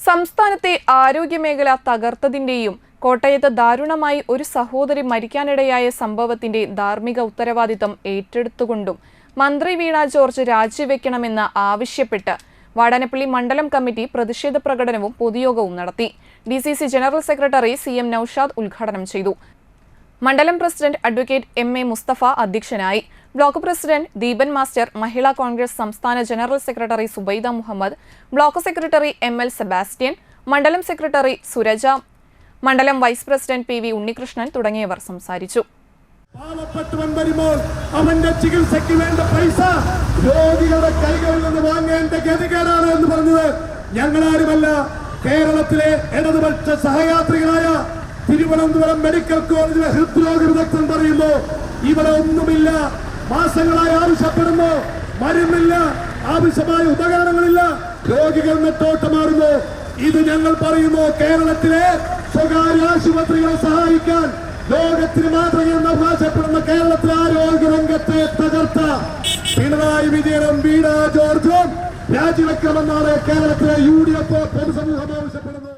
സംസ്ഥാനത്തെ ആരോഗ്യമേഖല തകർത്തതിന്റെയും കോട്ടയത്ത് ദാരുണമായി ഒരു സഹോദരി മരിക്കാനിടയായ സംഭവത്തിന്റെ ധാർമ്മിക ഉത്തരവാദിത്തം ഏറ്റെടുത്തുകൊണ്ടും മന്ത്രി വീണ ജോർജ് രാജിവെക്കണമെന്ന് ആവശ്യപ്പെട്ട് വാടാനപ്പള്ളി മണ്ഡലം കമ്മിറ്റി പ്രതിഷേധ പ്രകടനവും പൊതുയോഗവും നടത്തി. DCC general secretary CM Naushad ഉദ്ഘാടനം ചെയ്തു. മണ്ഡലം പ്രസിഡന്റ് അഡ്വക്കേറ്റ് MA മുസ്തഫ അധ്യക്ഷനായി. Block president Deepan master, Mahila Congress സംസ്ഥാന general secretary Zubaida Muhammad, block secretary ML Sebastian, മണ്ഡലം സെക്രട്ടറി സുരജ, മണ്ഡലം വൈസ് പ്രസിഡന്റ് PV ഉണ്ണികൃഷ്ണൻ തുടങ്ങിയവർ സംസാരിച്ചു. പാവപ്പെട്ടവൻ വരുമ്പോൾ അവന്റെ ചികിത്സയ്ക്ക് വേണ്ട പൈസ രോഗികളുടെ കൈകളിൽ നിന്ന് വാങ്ങേണ്ട ഗതികേടാണ് എന്ന് പറഞ്ഞത് ഞങ്ങളാരുമല്ല, കേരളത്തിലെ ഇടതുപക്ഷ സഹയാത്രികരായ തിരുവനന്തപുരം മെഡിക്കൽ കോളേജിലെ ഹൃദ്രോഗ വിദഗ്ധൻ പറയുന്നു, ഇവിടെ ഒന്നുമില്ല, മാസങ്ങളായി ആവശ്യപ്പെടുന്നു, മരുന്നില്ല, ആവശ്യമായ ഉപകരണങ്ങളില്ല, രോഗികൾ നെട്ടോട്ടമാറുന്നു. ഇത് ഞങ്ങൾ പറയുന്നു, കേരളത്തിലെ സ്വകാര്യ ആശുപത്രികളെ സഹായിക്കാൻ ലോകത്തിന് മാതൃകയെന്ന് അവകാശപ്പെടുന്ന കേരളത്തിലെ ആരോഗ്യ രംഗത്തെ തകർത്ത പിണറായി വിജയനും വീണ ജോർജും രാജിവെക്കണമെന്നാണ് കേരളത്തിലെ UDF പൊതുസമൂഹം ആവശ്യപ്പെടുന്നത്.